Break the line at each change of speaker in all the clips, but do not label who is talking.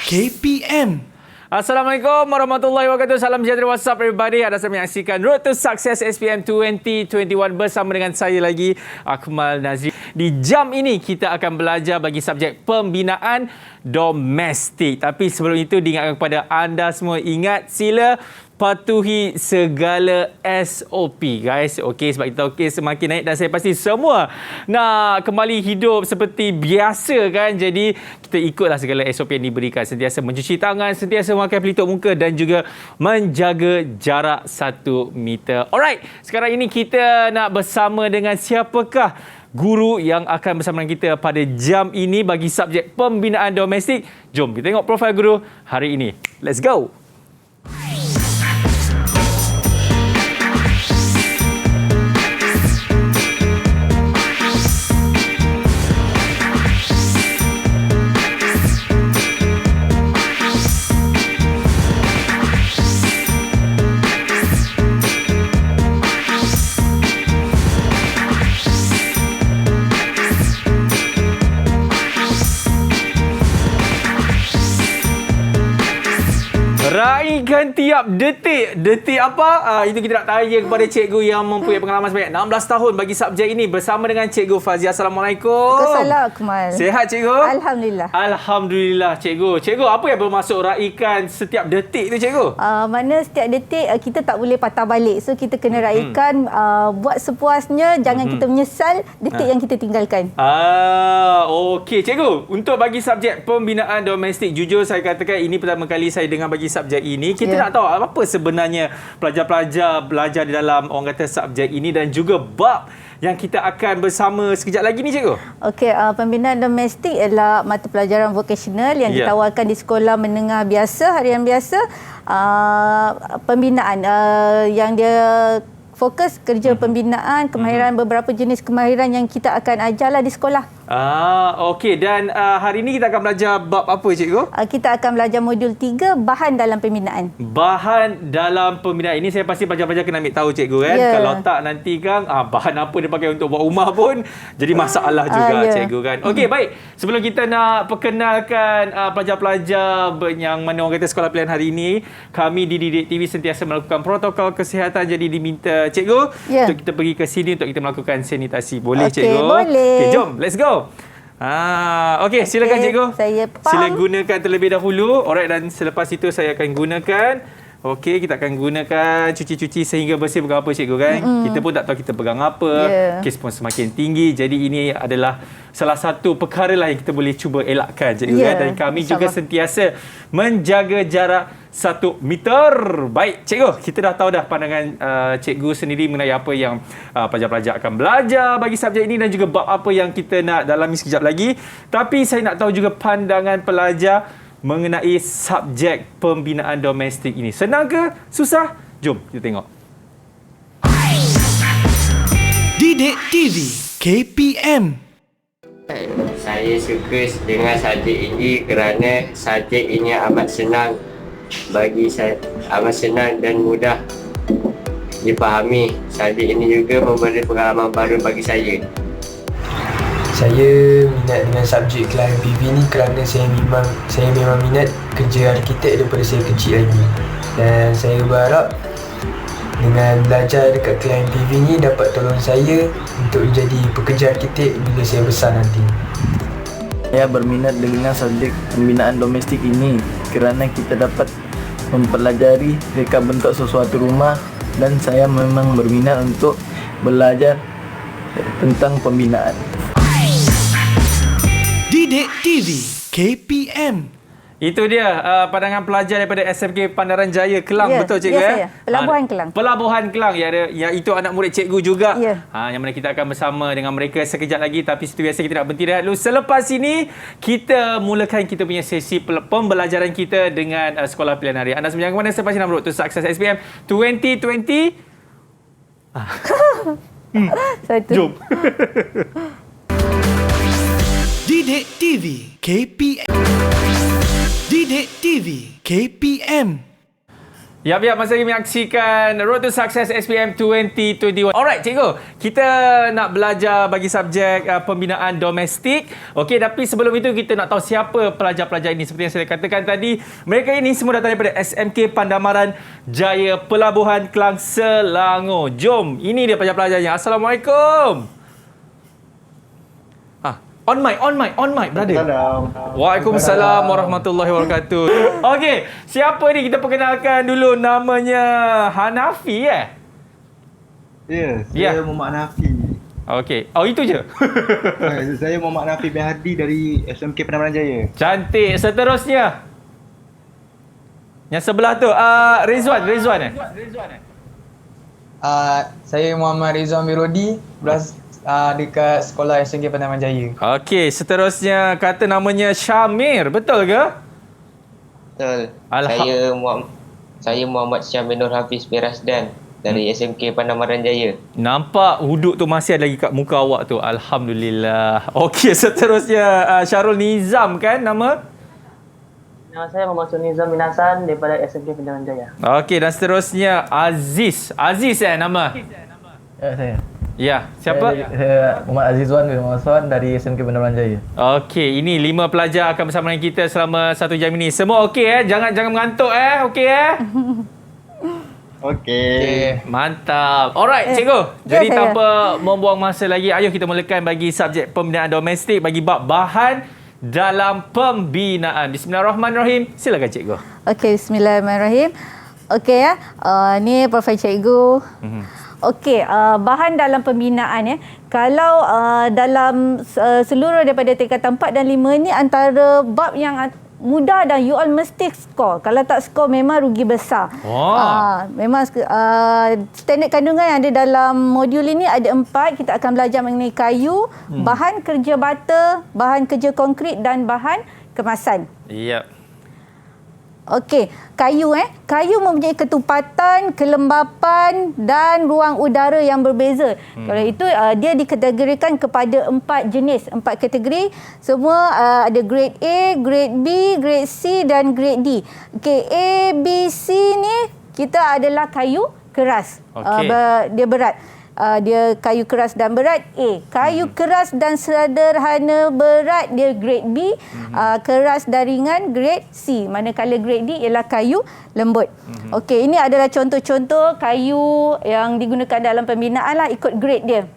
KPM.
Assalamualaikum warahmatullahi wabarakatuh. Salam sejahtera, what's up everybody. Anda sedang menyaksikan Road to Success SPM 2021 bersama dengan saya lagi, Akmal Nazri. Di jam ini kita akan belajar bagi subjek pembinaan domestik. Tapi sebelum itu diingatkan kepada anda semua, ingat sila patuhi segala SOP guys. Okey, sebab kita semakin naik dan saya pasti semua nak kembali hidup seperti biasa kan. Jadi kita ikutlah segala SOP yang diberikan. Sentiasa mencuci tangan, sentiasa memakai pelitup muka dan juga menjaga jarak 1 meter. Alright, sekarang ini kita nak bersama dengan siapakah guru yang akan bersama dengan kita pada jam ini bagi subjek pembinaan domestik. Jom kita tengok profil guru hari ini. Let's go. Raikan tiap detik. Detik apa? Itu kita nak tanya kepada cikgu yang mempunyai pengalaman sebanyak 16 tahun bagi subjek ini bersama dengan Cikgu Fazia. Assalamualaikum.
Waalaikumsalam, Akmal.
Sihat cikgu?
Alhamdulillah.
Alhamdulillah cikgu. Cikgu, apa yang bermaksud raikan setiap detik tu cikgu?
Mana setiap detik kita tak boleh patah balik. So kita kena raikan buat sepuasnya, jangan kita menyesal detik yang kita tinggalkan.
Okey cikgu. Untuk bagi subjek pembinaan domestik, jujur saya katakan ini pertama kali saya dengar bagi subjek ini. Kita nak tahu apa sebenarnya pelajar-pelajar belajar di dalam orang kata subjek ini dan juga bab yang kita akan bersama sekejap lagi ni cikgu.
Okey, pembinaan domestik ialah mata pelajaran vokasional yang ditawarkan di sekolah menengah biasa, harian biasa. Pembinaan yang dia fokus kerja pembinaan, kemahiran beberapa jenis kemahiran yang kita akan ajarlah di sekolah.
Okey. Dan hari ini kita akan belajar bab apa cikgu?
Kita akan belajar modul 3, bahan dalam pembinaan.
Bahan dalam pembinaan. Ini saya pasti pelajar-pelajar kena ambil tahu cikgu kan. Kalau tak nanti kan bahan apa dia pakai untuk buat rumah pun jadi masalah juga cikgu kan. Okey, baik. Sebelum kita nak perkenalkan pelajar-pelajar yang mana orang kata sekolah pilihan hari ini, kami di Didik TV sentiasa melakukan protokol kesihatan. Jadi diminta cikgu untuk kita pergi ke sini untuk kita melakukan sanitasi. Boleh cikgu?
Boleh.
Okey, jom. Let's go. Okey, silakan cikgu.
Saya
sila gunakan terlebih dahulu. Alright, dan selepas itu saya akan gunakan. Okey, kita akan gunakan cuci-cuci sehingga bersih pegang apa cikgu kan. Kita pun tak tahu kita pegang apa. Kes pun semakin tinggi. Jadi ini adalah salah satu perkara lah yang kita boleh cuba elakkan cikgu kan. Dan kami juga sentiasa menjaga jarak 1 meter. Baik cikgu, kita dah tahu dah pandangan cikgu sendiri mengenai apa yang pelajar-pelajar akan belajar bagi subjek ini dan juga bab apa yang kita nak dalami sekejap lagi. Tapi saya nak tahu juga pandangan pelajar mengenai subjek pembinaan domestik ini. Senang ke? Susah? Jom kita tengok.
Didik TV KPM.
Saya suka dengan subjek ini kerana subjek ini amat senang bagi saya, amat senang dan mudah dipahami. Subjek ini juga memberi pengalaman baru bagi saya.
Saya minat dengan subjek Klein PV ni kerana saya memang minat kerja arkitek daripada saya kecil lagi. Dan saya berharap dengan belajar dekat Klein PV ni dapat tolong saya untuk menjadi pekerja arkitek bila saya besar nanti.
Saya berminat dengan subjek pembinaan domestik ini kerana kita dapat mempelajari reka bentuk sesuatu rumah dan saya memang berminat untuk belajar tentang pembinaan.
Didik TV KPM.
Itu dia pandangan pelajar daripada SMK Pandaran Jaya Kelang. Betul cikgu
saya. Pelabuhan Kelang.
Pelabuhan Kelang yang itu anak murid cikgu juga. Yang mana kita akan bersama dengan mereka sekejap lagi. Tapi seperti biasa kita nak berhenti rehat dulu. Selepas ini kita mulakan kita punya sesi pembelajaran kita dengan sekolah pilihan hari. Anda semua jangan ke mana, selepas ini Road to Success SPM 2020. Jom.
Didik TV KPM. Didik TV KPM.
Ya, masih lagi menyaksikan Road to Success SPM 2021. Alright, cikgu. Kita nak belajar bagi subjek pembinaan domestik. Okey, tapi sebelum itu kita nak tahu siapa pelajar-pelajar ini. Seperti yang saya katakan tadi, mereka ini semua datang daripada SMK Pandamaran Jaya Pelabuhan Kelang, Selangor. Jom, ini dia pelajar-pelajarnya. Assalamualaikum. On mic, brother. Waalaikumsalam warahmatullahi wabarakatuh. Okey, siapa ni? Kita perkenalkan dulu, namanya Hanafi
Ya,
Ya.
saya Muhammad Hanafi.
Okey. Oh, itu je.
Saya Muhammad Hanafi bin Hadi dari SMK Pandamaran Jaya.
Cantik. Seterusnya. Yang sebelah tu, Rizwan.
Saya Muhammad Rizwan Mirodi, dekat sekolah SMK Pandamaran Jaya.
Okey, seterusnya kata namanya Syamir. Betul ke?
Betul.
Alham-
Saya Muhammad Syamir Nur Hafiz bin Rasdan dari SMK Pandamaran Jaya.
Nampak huduk tu masih ada lagi kat muka awak tu. Alhamdulillah. Okey, seterusnya Syarul Nizam kan nama?
Nama saya Muhammad Nizam bin Hasan daripada SMK Pandamaran Jaya.
Okey, dan seterusnya Aziz. Nama?
Ya, saya.
Ya, siapa?
Saya Muhammad Azizwan bin Muhammad dari SMK Pandamaran Jaya.
Okey, ini 5 pelajar akan bersama dengan kita selama 1 jam ini. Semua okey Jangan mengantuk Okey
Okey.
Mantap. Alright, cikgu.
Ya,
Jadi
saya.
tanpa membuang masa lagi, ayo kita mulakan bagi subjek pembinaan domestik bagi bab bahan dalam pembinaan. Bismillahirrahmanirrahim. Silakan cikgu.
Okey, bismillahirrahmanirrahim. Okey ya. Ni Prof Cikgu. Okey, bahan dalam pembinaan Kalau dalam seluruh daripada tingkatan 4 dan 5 ni antara bab yang mudah dan you all mesti skor. Kalau tak skor memang rugi besar. Memang standard kandungan yang ada dalam modul ini ada 4. Kita akan belajar mengenai kayu, bahan kerja bata, bahan kerja konkrit dan bahan kemasan.
Yep.
Okey, kayu Kayu mempunyai ketupatan, kelembapan dan ruang udara yang berbeza. Kalau itu dia dikategorikan kepada 4 jenis, 4 kategori. Semua ada grade A, grade B, grade C dan grade D. Okey, A, B, C ni kita adalah kayu keras.
Okey.
Dia berat. Dia kayu keras dan berat A. Kayu keras dan sederhana berat dia grade B. Keras dan ringan grade C. Manakala grade D ialah kayu lembut. Okey, ini adalah contoh-contoh kayu yang digunakan dalam pembinaan lah, ikut grade dia.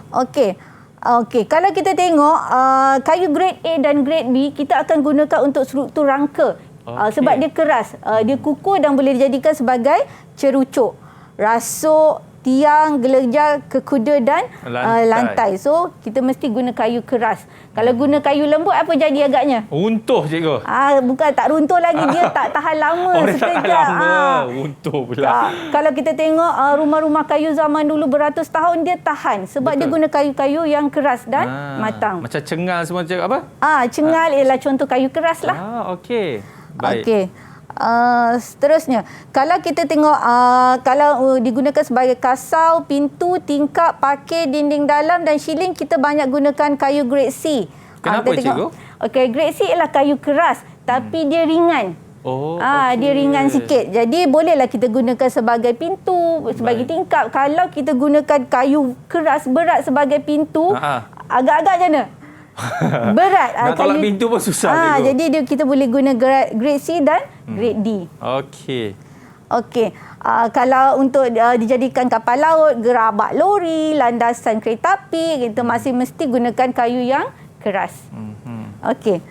Okey. Kalau kita tengok kayu grade A dan grade B, kita akan gunakan untuk struktur rangka. Sebab dia keras, dia kukuh dan boleh dijadikan sebagai cerucuk, rasuk, tiang, gelejar, kekuda dan lantai. So, kita mesti guna kayu keras. Kalau guna kayu lembut, apa jadi agaknya?
Runtuh cikgu.
Bukan, tak runtuh lagi. Dia tak tahan lama
Dia tak
sekejap.
tahan lama. Runtuh pula.
Kalau kita tengok rumah-rumah kayu zaman dulu beratus tahun, dia tahan. Sebab
Betul.
dia guna kayu-kayu yang keras dan matang.
Macam cengal semua cikgu apa?
Cengal ialah contoh kayu keras lah.
Okey. Baik.
Okey. Seterusnya, kalau kita tengok kalau digunakan sebagai kasau, pintu, tingkap, parkir, dinding dalam dan shieling, kita banyak gunakan kayu grade C.
Kenapa,
kita tengok,
cikgu?
okey, grade C ialah kayu keras tapi dia ringan.
Okey.
Dia ringan sikit. Jadi bolehlah kita gunakan sebagai pintu, sebagai tingkap. Kalau kita gunakan kayu keras berat sebagai pintu, agak-agak macam mana? Berat.
Nak tolak pintu pun susah.
Jadi kita boleh guna grade C dan grade D. Okey. Kalau untuk dijadikan kapal laut, gerabak lori, landasan kereta api, kita masih mesti gunakan kayu yang keras. Okey.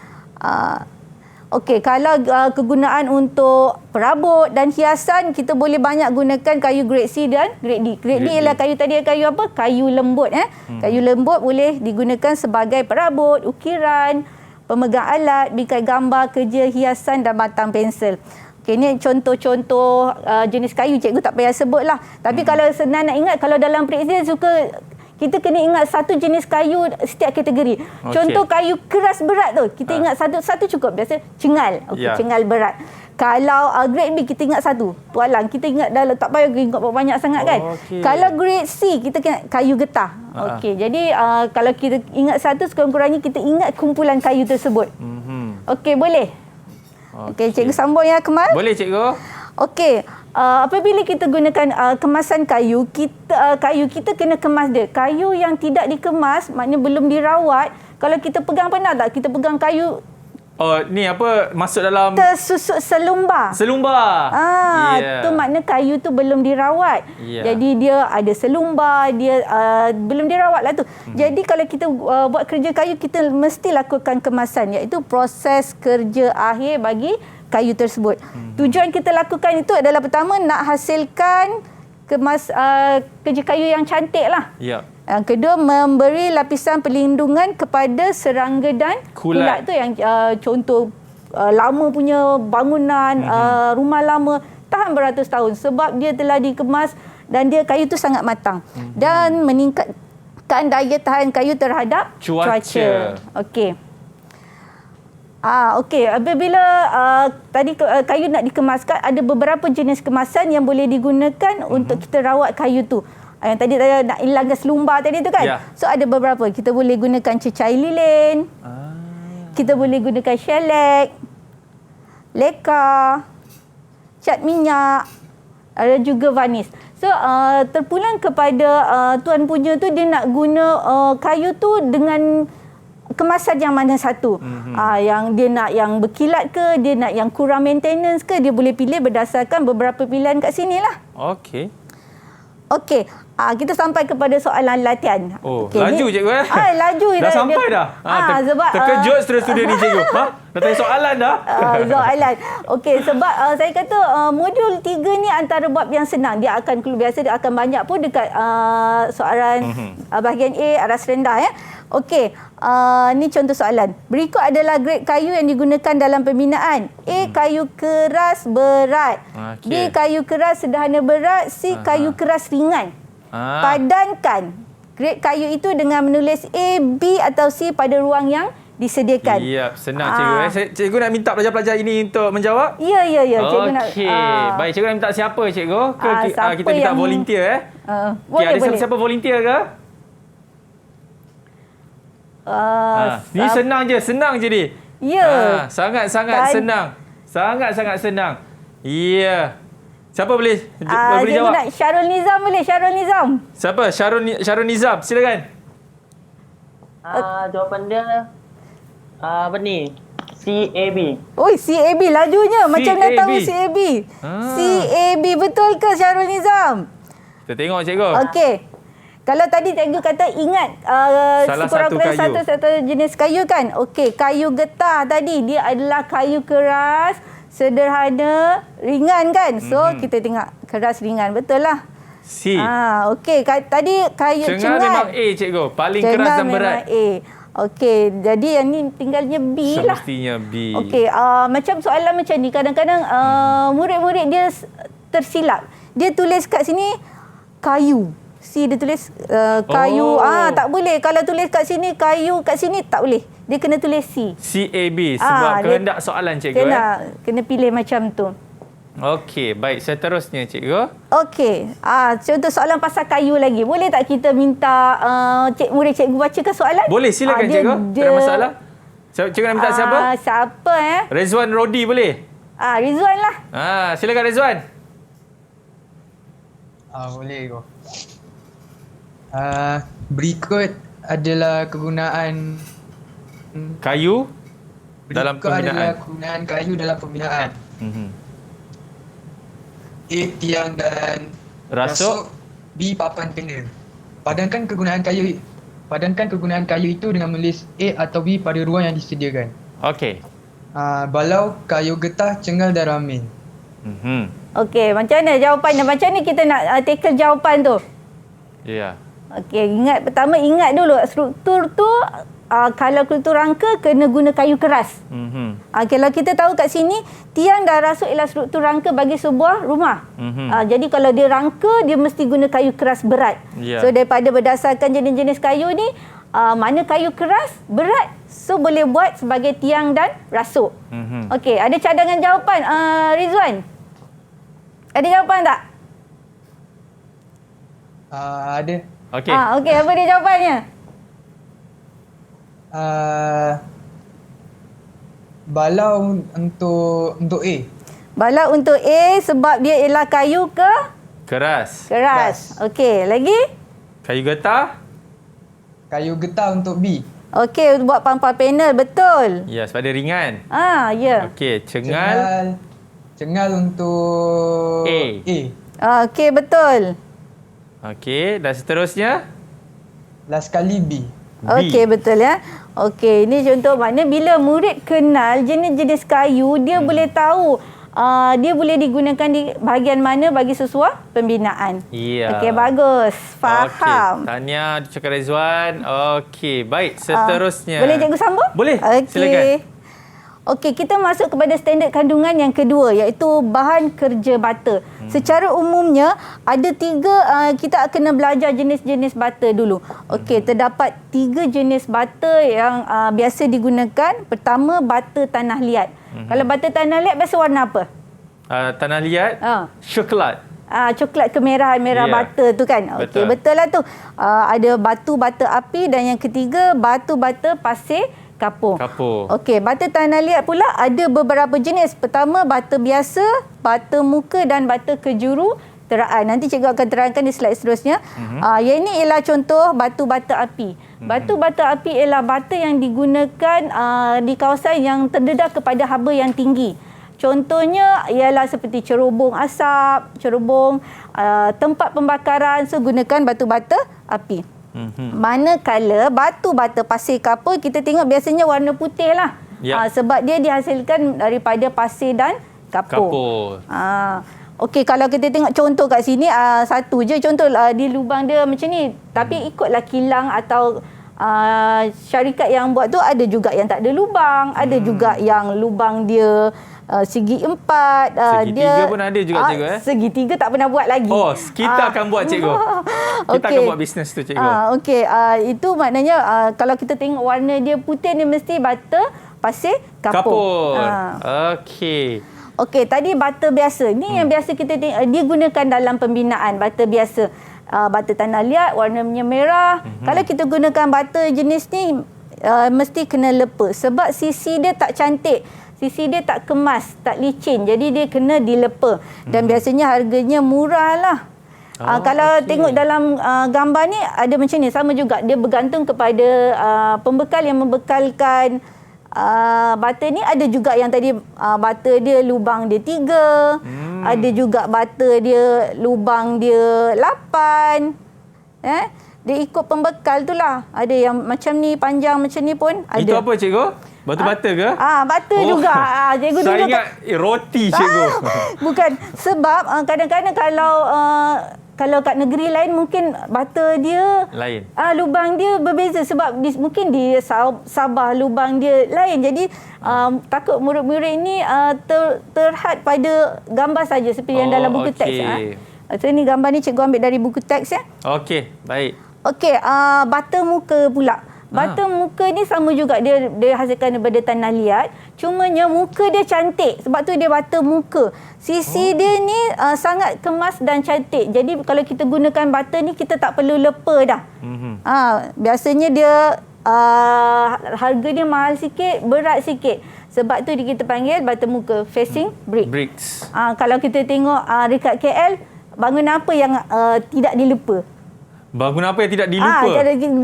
Okey, kalau kegunaan untuk perabot dan hiasan, kita boleh banyak gunakan kayu grade C dan grade D. Grade D ialah kayu tadi, kayu apa? Kayu lembut. Kayu lembut boleh digunakan sebagai perabot, ukiran, pemegang alat, bingkai gambar, kerja hiasan dan batang pensel. Okey, ini contoh-contoh jenis kayu, cikgu tak payah sebut lah. Tapi kalau senang nak ingat, kalau dalam periksa suka, kita kena ingat satu jenis kayu setiap kategori. Contoh kayu keras berat tu, kita ingat satu cukup. Biasa cengal. Cengal berat. Kalau grade B, kita ingat satu. Tualang, kita ingat dah, tak payah ingat banyak sangat kan. Kalau grade C, kita ingat kayu getah. Okey, jadi kalau kita ingat satu, sekurang-kurangnya kita ingat kumpulan kayu tersebut. Okey, boleh? Okey, cikgu sambung ya, Kemal.
Boleh cikgu.
Okey, apabila kita gunakan kemasan kayu, kita kena kemas dia. Kayu yang tidak dikemas, maknanya belum dirawat. Kalau kita pegang, pernah tak kita pegang kayu
Oh, ni apa? Masuk dalam
tersusuk selumbar.
selumbar.
Tu makna kayu tu belum dirawat. Jadi dia ada selumbar, dia belum dirawat lah tu. Jadi kalau kita buat kerja kayu, kita mesti lakukan kemasan, iaitu proses kerja akhir bagi kayu tersebut. Tujuan kita lakukan itu adalah pertama nak hasilkan kerja kayu yang cantik lah.
Ya.
Yang kedua, memberi lapisan perlindungan kepada serangga dan kulat tu yang contoh lama punya bangunan, rumah lama tahan beratus tahun sebab dia telah dikemas dan dia kayu tu sangat matang dan meningkatkan daya tahan kayu terhadap cuaca. Okey. Okey, apabila tadi kayu nak dikemaskan, ada beberapa jenis kemasan yang boleh digunakan untuk kita rawat kayu tu. Yang tadi nak hilangkan selumbar tadi tu kan. So ada beberapa. Kita boleh gunakan cecair lilin. Kita boleh gunakan shellac, leka, cat minyak, ada juga varnish. So terpulang kepada tuan punya tu, dia nak guna kayu tu dengan kemasan yang mana satu. Yang dia nak yang berkilat ke, dia nak yang kurang maintenance ke, dia boleh pilih berdasarkan beberapa pilihan kat sini lah.
Okey.
Okey, kita sampai kepada soalan latihan.
Laju cikgu
laju
dah sampai dah.
Sebab
terkejut studio ni cikgu. Dah tanya soalan dah.
Soalan. Okey, sebab saya kata modul 3 ni antara bab yang senang. Dia akan biasa dia akan banyak pun dekat soalan bahagian A aras rendah ya. Okey, ni contoh soalan. Berikut adalah grade kayu yang digunakan dalam pembinaan. A. Kayu keras berat. B. Kayu keras sederhana berat. C. Kayu keras ringan. Padankan grade kayu itu dengan menulis A, B atau C pada ruang yang disediakan.
Ya, senang cikgu. Cikgu nak minta pelajar-pelajar ini untuk menjawab?
Ya. Cikgu nak.
Baik, cikgu nak minta siapa cikgu? Kita minta volunteer
Boleh.
Ada siapa volunteer ke? Ni senang je ni.
Ya.
Sangat-sangat senang. Sangat-sangat senang. Ya. Siapa boleh jawab?
Nak Syarul Nizam boleh? Syarul Nizam.
Siapa? Syarul Nizam. Silakan.
Jawapan dia apa ni? CAB.
Oi, CAB lajunya. Macam nak tahu CAB. CAB betul ke Syarul Nizam?
Kita tengok cikgu.
Okey. Kalau tadi cikgu kata ingat sekurang-kurangnya satu jenis kayu kan? Okey, kayu getah tadi dia adalah kayu keras, sederhana, ringan kan? So kita tengok keras ringan, betul lah.
C.
Okey, tadi kayu cengat.
Memang A cikgu, paling keras dan berat.
A. Okey, jadi yang ni tinggalnya B lah.
Semestinya B.
Okey, macam soalan macam ni kadang-kadang murid-murid dia tersilap. Dia tulis kat sini kayu. C dia tulis kayu. Tak boleh. Kalau tulis kat sini kayu, kat sini tak boleh. Dia kena tulis C.
CAB sebab kehendak soalan cikgu.
Kena pilih macam tu.
Okey, baik. Seterusnya cikgu.
Okey. Contoh soalan pasal kayu lagi. Boleh tak kita minta murid cikgu bacakan soalan?
Boleh, silakan cikgu. Tak ada masalah. Cikgu nak minta siapa?
Siapa
Rezwan Rodi boleh?
Rizwan lah.
Silakan Rezwan.
Boleh go. Berikut adalah kegunaan
kayu dalam pembinaan.
Kegunaan kayu dalam pembinaan. A. Tiang dan rasuk. B. Papan kena. Padankan kegunaan kayu itu dengan menulis A atau B pada ruang yang disediakan.
Okey.
Balau, kayu getah, cengal dan ramin.
Okey, macam mana jawapannya? Macam ni kita nak tackle jawapan tu?
Ya.
Okey, ingat dulu struktur tu kalau struktur rangka kena guna kayu keras. Kalau kita tahu kat sini tiang dan rasuk ialah struktur rangka bagi sebuah rumah. Jadi kalau dia rangka dia mesti guna kayu keras berat. So daripada berdasarkan jenis-jenis kayu ni mana kayu keras berat, so boleh buat sebagai tiang dan rasuk. Okey, ada cadangan jawapan Rizwan? Ada jawapan tak?
Ada.
Okey.
Okey, apa dia jawapannya?
Balau untuk A.
Balak untuk A sebab dia ialah kayu
Keras.
keras. Okey, lagi?
Kayu getah.
Kayu getah untuk B.
Okey, buat pampa panel, betul.
Ya, sebab dia ringan.
Ya.
Okey, cengal.
Cengal untuk
A.
Okey, betul.
Okey, dan seterusnya?
Last kali B.
Okey, betul ya. Okey, ini contoh mana bila murid kenal jenis-jenis kayu, dia boleh tahu dia boleh digunakan di bahagian mana bagi sesuai pembinaan.
Ya.
Okey, bagus. Faham.
Okey, Tania, Cakap Rizwan. Okey, baik. Seterusnya.
Boleh cikgu sambung?
Boleh. Silakan.
Okey. Okey, kita masuk kepada standard kandungan yang kedua iaitu bahan kerja bata. Secara umumnya ada 3 kita kena belajar jenis-jenis bata dulu. Okey, terdapat 3 jenis bata yang biasa digunakan. Pertama, bata tanah liat. Kalau bata tanah liat biasa warna apa?
Tanah liat. Coklat.
Coklat kemerahan, merah bata tu kan. Okey, betul lah tu. Ada batu bata api dan yang ketiga batu bata pasir kapur. Okey, bata tanah liat pula ada beberapa jenis. Pertama, bata biasa, bata muka dan bata kejuru teraan. Nanti cikgu akan terangkan di slide seterusnya. Yang ini ialah contoh batu bata api. Batu bata api ialah bata yang digunakan di kawasan yang terdedah kepada haba yang tinggi. Contohnya ialah seperti cerobong asap, cerobong tempat pembakaran. So, gunakan batu bata api. Manakala batu bata pasir kapur, kita tengok biasanya warna putih lah. Sebab dia dihasilkan daripada pasir dan kapur. Okey, kalau kita tengok contoh kat sini, satu je contoh di lubang dia macam ni. Tapi ikutlah kilang atau syarikat yang buat tu, ada juga yang tak ada lubang, ada juga yang lubang dia segi 4.
Segitiga pun ada juga, cikgu.
Segitiga tak pernah buat lagi.
Kita akan buat, cikgu. Kita akan buat bisnes tu, cikgu.
Okey, itu maknanya kalau kita tengok warna dia putih ni mesti bata pasir kapur.
Okey.
Okey, tadi bata biasa. Ni yang biasa kita tengok, dia gunakan dalam pembinaan, bata biasa. Bata tanah liat warnanya merah. Kalau kita gunakan bata jenis ni mesti kena lepa sebab sisi dia tak cantik. Sisi dia tak kemas, tak licin. Jadi dia kena dilepa. Dan biasanya harganya murah lah. Kalau tengok dalam gambar ni ada macam ni, sama juga. Dia bergantung kepada pembekal yang membekalkan bata ni. Ada juga yang tadi bata dia lubang dia 3. Ada juga bata dia lubang dia 8. Dia ikut pembekal tu lah. Ada yang macam ni, panjang macam ni pun ada.
Itu apa, cikgu? Batu bata ke?
Bata juga. Cikgu
saya
dulu
ingat roti, cikgu.
Bukan. Sebab kadang-kadang kalau kat negeri lain mungkin bata dia
lain.
Lubang dia berbeza sebab mungkin di Sabah lubang dia lain. Jadi takut murid-murid ni terhad pada gambar saja seperti yang dalam buku teks. So ni gambar ni cikgu ambil dari buku teks ya.
Okey, baik.
Okey, bata muka pula. Bata muka ni sama juga, dia hasilkan daripada tanah liat. Cumanya muka dia cantik. Sebab tu dia bata muka. Sisi dia ni sangat kemas dan cantik. Jadi kalau kita gunakan bata ni, kita tak perlu lepa dah. Biasanya dia harga dia mahal sikit, berat sikit. Sebab tu kita panggil bata muka, facing bricks. Kalau kita tengok dekat KL, bangunan apa yang tidak dilupa?
Bangunan apa yang tidak dilupa?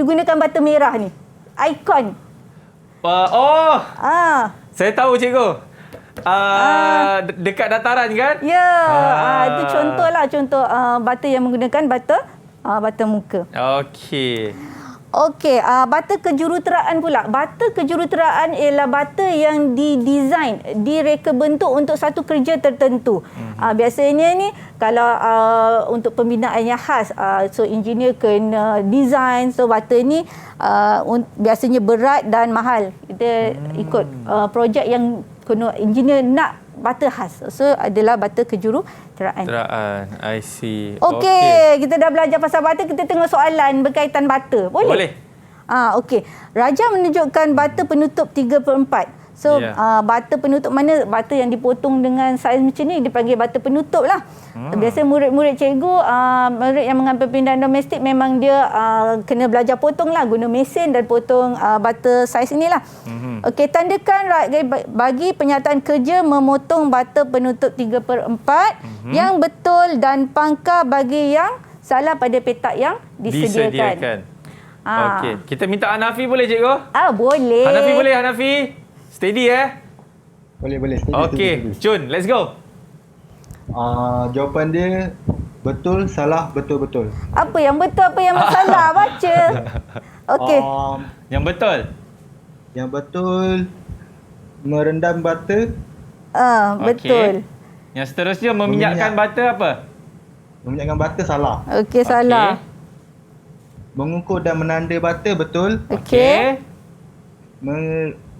Digunakan bata merah ni. Ikon.
Saya tahu, cikgu. Dekat dataran kan?
Ya. Itu contoh bata yang menggunakan bata muka.
Okey.
Okey, bata kejuruteraan pula. Bata kejuruteraan ialah bata yang didesain, direka bentuk untuk satu kerja tertentu. Biasanya ni kalau untuk pembinaan yang khas, so engineer kena design. So bata ni biasanya berat dan mahal. Kita ikut projek yang kena engineer nak bata khas. So adalah bata kejuruteraan.
I see.
Okey, kita dah belajar pasal bata, kita tengok soalan berkaitan bata. Boleh? Okey. Raja menunjukkan bata penutup 3/4. So bata penutup mana bata yang dipotong dengan saiz macam ni dipanggil bata penutup lah. Biasa murid-murid cikgu, murid yang mengambil pindahan domestik memang dia kena belajar potong lah, guna mesin dan potong bata saiz inilah. Okey, tandakan bagi penyataan kerja memotong bata penutup 3/4 yang betul dan pangkal bagi yang salah pada petak yang disediakan.
Okey, kita minta Hanafi boleh cikgu?
Boleh.
Hanafi boleh, Hanafi? Steady
Boleh.
Okey, Jun, let's go.
Jawapan dia betul, salah, betul.
Apa yang betul, apa yang salah? Baca. Okey.
Yang betul.
Yang betul merendam bata.
Betul.
Yang seterusnya meminyakkan bata apa?
Meminyakkan bata salah.
Okey, salah.
Mengukur dan menanda bata betul.
Okey.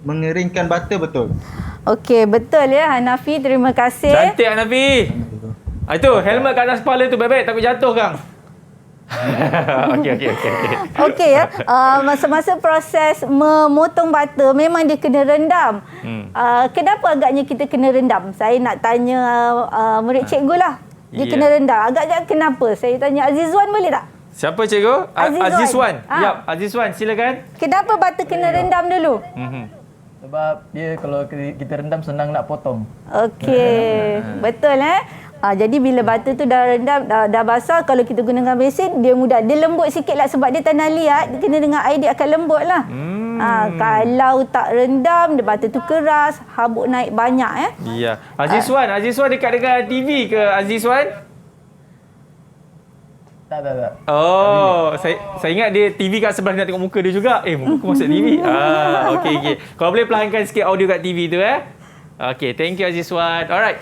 Mengeringkan bata betul.
Okey, betul ya Hanafi. Terima kasih.
Cantik Hanafi. Itu helmet kat atas kepala tu baik-baik takut jatuh kang. Okey.
Okey ya. Masa-masa proses memotong bata memang dia kena rendam. Kenapa agaknya kita kena rendam? Saya nak tanya murid cikgu lah. Dia kena rendam. Agaknya kenapa? Saya tanya Azizwan boleh tak?
Siapa cikgu? Azizwan. Yap, Azizwan silakan.
Kenapa bata kena rendam dulu?
Sebab dia kalau kita rendam senang nak potong.
Okey. Betul jadi bila bata tu dah rendam, dah basah, kalau kita gunakan mesin, dia mudah. Dia lembut sikit lah sebab dia tanah liat. Dia kena dengan air, dia akan lembut lah. Kalau tak rendam, dia bata tu keras, habuk naik banyak.
Ya. Azizwan dekat dengan TV ke Azizwan?
Tak.
Saya ingat dia TV kat sebelah nak tengok muka dia juga. Muka aku masuk TV. Okey. Kalau boleh perlahankan sikit audio kat TV tu Okey, thank you Azizwan. Alright.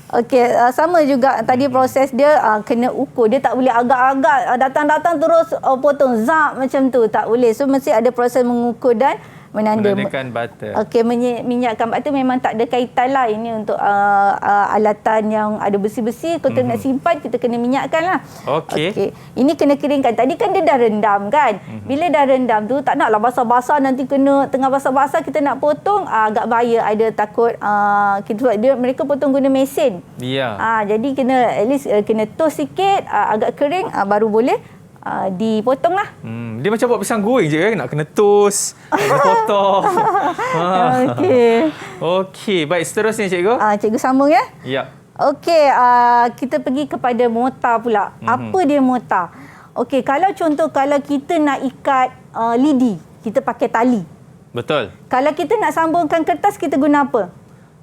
Okey, sama juga tadi proses dia kena ukur. Dia tak boleh agak-agak datang-datang terus potong zap macam tu. Tak boleh. So mesti ada proses mengukur dan
menandakan bata. Okey,
minyakkan bata memang tak ada kaitan lah. Ini untuk alatan yang ada besi-besi. Kalau kita nak simpan, kita kena minyakkan lah. Okey. Ini kena keringkan. Tadi kan dia dah rendam kan. Bila dah rendam tu, tak naklah basah-basah. Nanti kena tengah basah-basah kita nak potong. Agak bahaya. Ada takut. Sebab mereka potong guna mesin.
Ya.
Jadi kena at least kena toast sikit. Agak kering. Baru boleh dipotong lah.
Dia macam buat pisang goreng je nak kena toast, kena potong. Okey, baik seterusnya cikgu.
Cikgu sambung ya.
Ya.
Okey, kita pergi kepada mortar pula. Apa dia mortar? Okey, kalau kita nak ikat lidi, kita pakai tali.
Betul.
Kalau kita nak sambungkan kertas, kita guna apa?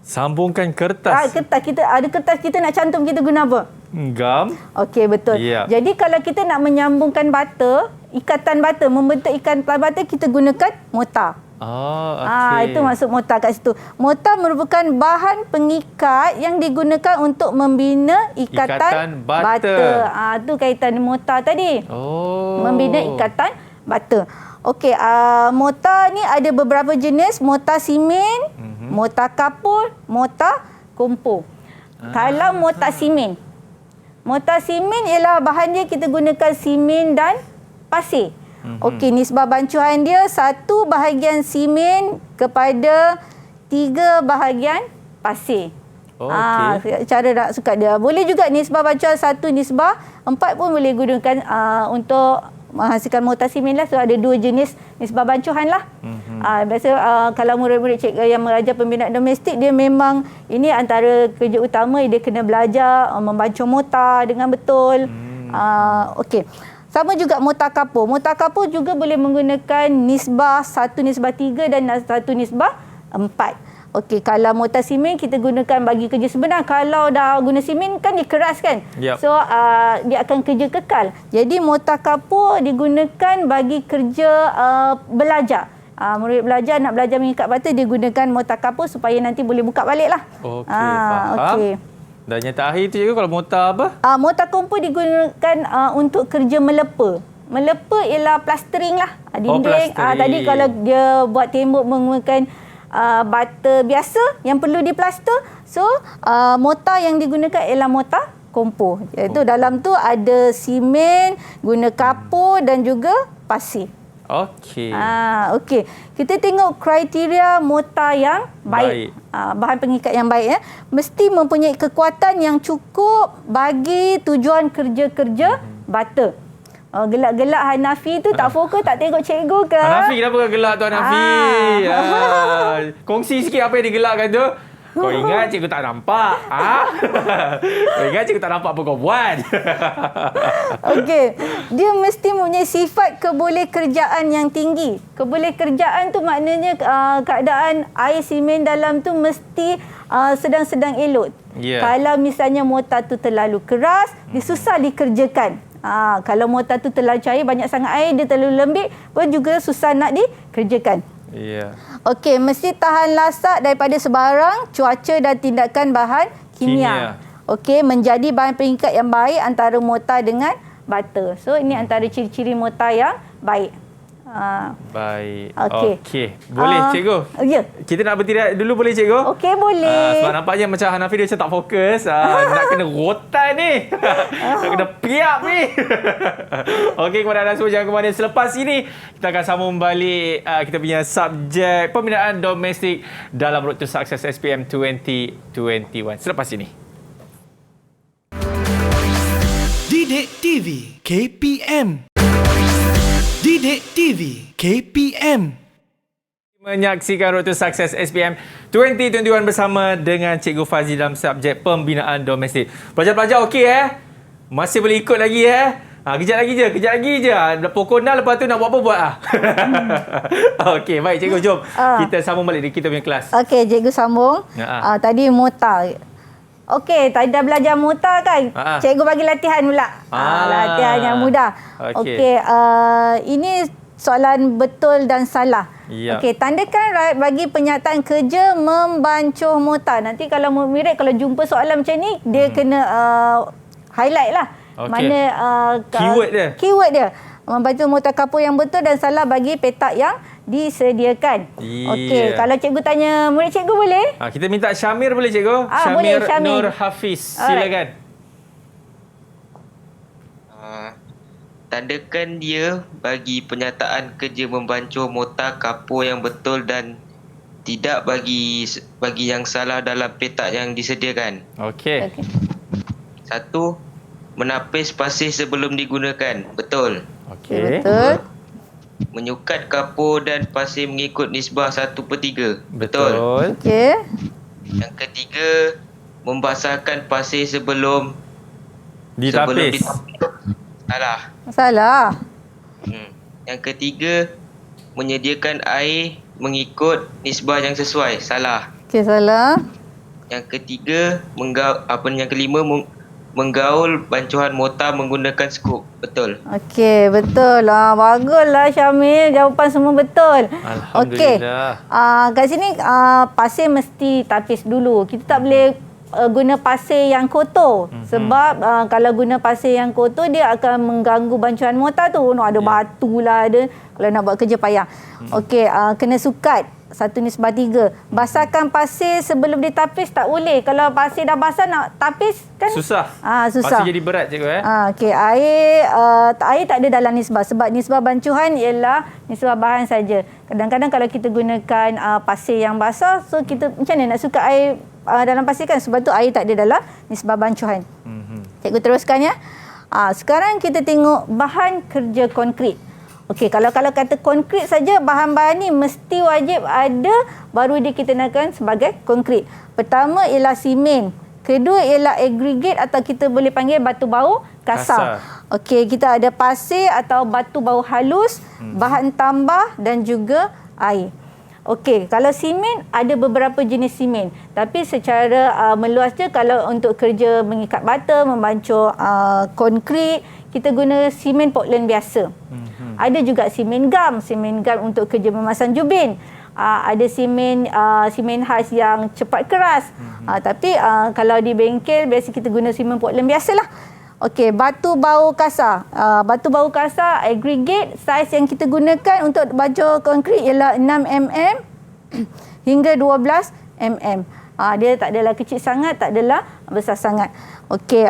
Sambungkan kertas.
Kertas kita nak cantum, kita guna apa?
Gam.
Okey, betul.
Yeah.
Jadi kalau kita nak menyambungkan bata, ikatan bata, membentuk ikatan bata, kita gunakan mortar. Itu maksud mortar kat situ. Mortar merupakan bahan pengikat yang digunakan untuk membina ikatan bata. Itu kaitan mortar tadi. Membina ikatan bata. Okey, mortar ni ada beberapa jenis. Mortar simen, mortar kapur, mortar kompor. Kalau mortar simen ialah bahan dia kita gunakan simen dan pasir. Okey, nisbah bancuhan dia 1 bahagian simen kepada 3 bahagian pasir. Cara nak suka dia. Boleh juga nisbah bancuhan 1 nisbah 4 pun boleh gunakan untuk menghasilkan mortar simen lah. So ada 2 jenis nisbah bancuhan lah. Biasa kalau murid-murid cikgu yang mengajar pembinaan domestik, dia memang ini antara kerja utama, dia kena belajar membancung mortar dengan betul. Okey. Sama juga mortar kapur. Mortar kapur juga boleh menggunakan nisbah 1:3 dan 1:4. Okey, kalau mortar simen kita gunakan bagi kerja sebenar. Kalau dah guna simen kan dia keras kan.
Yep.
So dia akan kerja kekal. Jadi mortar kapur digunakan bagi kerja belajar. Murid belajar nak belajar mengikat bata, dia gunakan mortar kapur supaya nanti boleh buka balik lah.
Okey, faham. Okay. Dan yang terakhir tu juga kalau mortar apa?
Mortar kompor digunakan untuk kerja melepa. Melepa ialah plastering lah. Dinding. Tadi kalau dia buat tembok menggunakan bata biasa yang perlu diplaster. So, mortar yang digunakan ialah mortar kompor. Iaitu dalam tu ada simen, guna kapur dan juga pasir.
Okey.
Okey. Kita tengok kriteria mortar yang baik. Bahan pengikat yang baik mesti mempunyai kekuatan yang cukup bagi tujuan kerja-kerja bata. Gelak-gelak Hanafi tu tak fokus, tak tengok cikgu ke?
Hanafi kenapa kau gelak tu Hanafi? Kongsi sikit apa yang digelakkan tu. Kau ingat cikgu tak nampak? Kau ingat cikgu tak nampak apa kau buat?
Okey. Dia mesti mempunyai sifat kebolehkerjaan yang tinggi. Kebolehkerjaan tu maknanya keadaan air simen dalam tu mesti sedang-sedang elok.
Yeah.
Kalau misalnya mortar tu terlalu keras, dia susah dikerjakan. Kalau mortar tu terlalu cair, banyak sangat air, dia terlalu lembik pun juga susah nak dikerjakan.
Ya.
Okey, mesti tahan lasak daripada sebarang cuaca dan tindakan bahan kimia. Okey, menjadi bahan pengikat yang baik antara mortar dengan bata. So, ini antara ciri-ciri mortar yang baik.
Baik.
Okey.
Boleh cikgu?
Ya.
Kita nak bertindak dulu boleh cikgu?
Okey, boleh.
Sebab nampaknya macam Hanafi dia macam tak fokus. Nak kena rotan ni. Nak kena piap ni. Okey, kepada anda semua jangan ke mana. Selepas ini, kita akan sambung balik kita punya subjek pembinaan domestik dalam Road to Success SPM 2021. Selepas ini.
Didik TV KPM. Didik TV KPM.
Menyaksikan Road to Success SPM 2021 bersama dengan Cikgu Fazli dalam subjek pembinaan domestik. Pelajar-pelajar okey Masih boleh ikut lagi kejap lagi je. Pokok dah lepas tu nak buat apa buat Okey, baik cikgu jom. Kita sambung balik di kita punya kelas.
Okey, cikgu sambung. Tadi mortar. Okey, tadi dah belajar mortar kan? Cikgu bagi latihan pula. Latihan yang mudah. Okey, ini soalan betul dan salah. Okey, tandakan right bagi penyataan kerja membancuh mortar. Nanti kalau mirip, kalau jumpa soalan macam ni, dia kena highlight lah. Mana keyword dia. Membancuh mortar kapur yang betul dan salah bagi petak yang disediakan. Okey, kalau cikgu tanya murid cikgu boleh?
Kita minta Syamir boleh cikgu?
Boleh,
Syamir Nur Hafiz. Silakan.
Tandakan dia bagi penyataan kerja membancuh mortar kapur yang betul dan tidak bagi yang salah dalam petak yang disediakan.
Okey.
1. Menapis pasir sebelum digunakan. Betul.
Okey.
Betul.
Menyukat kapur dan pasir mengikut nisbah 1/3. Betul.
Okey.
Yang ketiga, membasahkan pasir sebelum
ditapis.
Salah. Yang ketiga, menyediakan air mengikut nisbah yang sesuai. Salah.
Okey, salah.
Yang ketiga, yang kelima, menggaul bancuhan mortar menggunakan skop. Betul.
Okey, betul. Baguslah Syamil. Jawapan semua betul.
Alhamdulillah.
Okey. Kat sini pasir mesti tapis dulu. Kita tak boleh guna pasir yang kotor. Sebab kalau guna pasir yang kotor, dia akan mengganggu bancuhan mortar tu. Ada batu lah. Kalau nak buat kerja payah. Okey, kena sukat. 1/3. Basahkan pasir sebelum ditapis tak boleh. Kalau pasir dah basah nak tapis kan
susah.
Susah.
Pasir jadi berat cikgu
Okey, air tak ada dalam nisbah sebab nisbah bancuhan ialah nisbah bahan saja. Kadang-kadang kalau kita gunakan pasir yang basah, so kita macam mana nak suka air dalam pasir kan, sebab tu air tak ada dalam nisbah bancuhan. Cikgu teruskan ya. Sekarang kita tengok bahan kerja konkrit. Okey, kalau kata konkrit saja, bahan-bahan ni mesti wajib ada baru dia kita namakan sebagai konkrit. Pertama ialah simen. Kedua ialah aggregate atau kita boleh panggil batu bau kasar. Okey, kita ada pasir atau batu bau halus, bahan tambah dan juga air. Okey, kalau simen ada beberapa jenis simen. Tapi secara meluas je, kalau untuk kerja mengikat bata, membancuh konkrit, kita guna simen Portland biasa. Ada juga simen gam untuk kerja memasang jubin. Ada simen khas yang cepat keras. Tapi kalau di bengkel biasa kita guna simen Portland biasalah. Okey, batu bau kasar. Batu bau kasar aggregate, saiz yang kita gunakan untuk bancuh konkrit ialah 6 mm hingga 12 mm. Dia tak adalah kecil sangat, tak adalah besar sangat. Okey,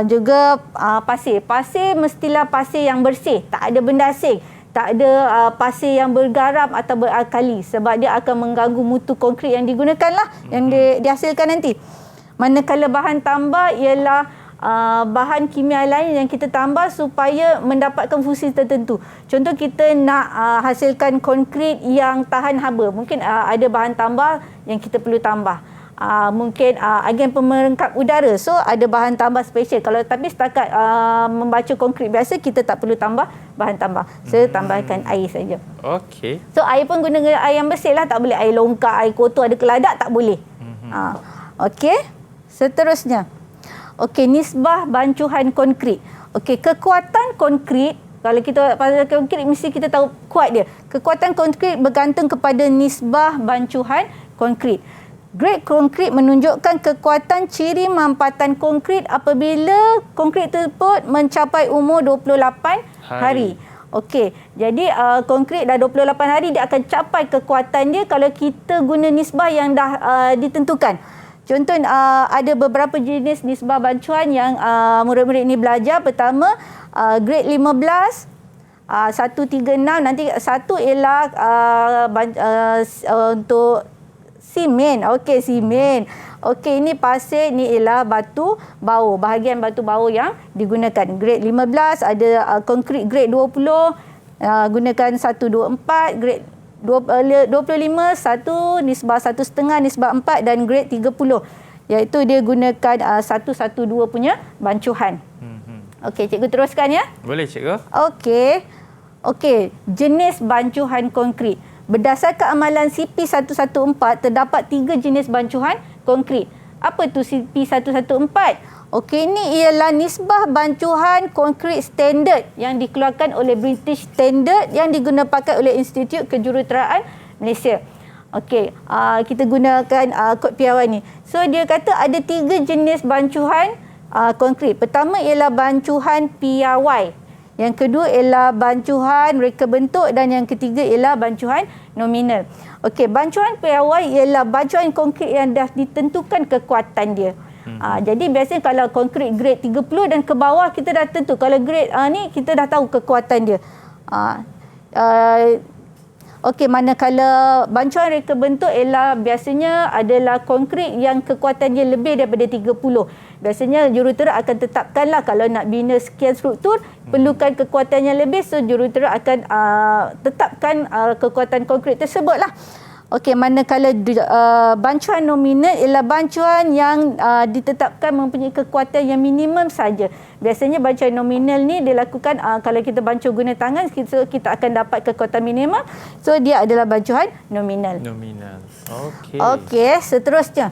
juga pasir. Pasir mestilah pasir yang bersih, tak ada benda asing. tak ada pasir yang bergaram atau beralkali sebab dia akan mengganggu mutu konkrit yang digunakan lah, yang dihasilkan nanti. Manakala bahan tambah ialah bahan kimia lain yang kita tambah supaya mendapatkan fungsi tertentu. Contoh kita nak hasilkan konkrit yang tahan haba. Mungkin ada bahan tambah yang kita perlu tambah. Mungkin agen pemerengkap udara. So ada bahan tambah special. Tapi setakat membaca konkrit biasa, kita tak perlu tambah bahan tambah. So tambahkan air saja.
Okey.
So air pun guna air yang bersih lah. Tak boleh air longkak, air kotor, ada keladak, tak boleh. Okey. Seterusnya. Okey, nisbah bancuhan konkrit. Okey, kekuatan konkrit, kalau kita pasal konkrit mesti kita tahu kuat dia. Kekuatan konkrit bergantung kepada nisbah bancuhan konkrit. Grade konkrit menunjukkan kekuatan ciri mampatan konkrit apabila konkrit tersebut mencapai umur 28 hari. Okey, jadi konkrit dah 28 hari dia akan capai kekuatan dia kalau kita guna nisbah yang dah ditentukan. Contoh ada beberapa jenis nisbah bancuhan yang murid-murid ini belajar. Pertama, grade 15, 136, nanti satu ialah untuk simen. Okey, simen. Okey, ini pasir, ini ialah batu bau. Bahagian batu bau yang digunakan. Grade 15, ada konkrit grade 20, gunakan 124, grade 25, 1, nisbah 1,5, nisbah 4 dan grade 30. Iaitu dia gunakan 112 punya bancuhan. Okey, cikgu teruskan ya.
Boleh cikgu.
Okey, jenis bancuhan konkrit. Berdasarkan amalan CP114, terdapat 3 jenis bancuhan konkrit. Apa tu CP114? Okey, ini ialah nisbah bancuhan konkrit standard yang dikeluarkan oleh British Standard yang digunakan oleh Institut Kejuruteraan Malaysia. Okey, kita gunakan kod piawai ni. So, dia kata ada 3 jenis bancuhan konkrit. Pertama ialah bancuhan piawai. Yang kedua ialah bancuhan reka bentuk dan yang ketiga ialah bancuhan nominal. Okey, bancuhan piawai ialah bancuhan konkrit yang dah ditentukan kekuatan dia. Jadi biasanya kalau konkrit grade 30 dan ke bawah kita dah tentu. Kalau grade ni kita dah tahu kekuatan dia. Okey, manakala bancuhan reka bentuk ialah biasanya adalah konkrit yang kekuatan dia lebih daripada 30. Biasanya jurutera akan tetapkanlah kalau nak bina sekian struktur perlukan kekuatan yang lebih, so jurutera akan tetapkan kekuatan konkrit tersebutlah. Okey, manakala bancuhan nominal ialah bancuhan yang ditetapkan mempunyai kekuatan yang minimum saja. Biasanya bancuhan nominal ni dilakukan kalau kita bancuh guna tangan, kita akan dapat kekuatan minimum. So dia adalah bancuhan nominal. Okey, seterusnya.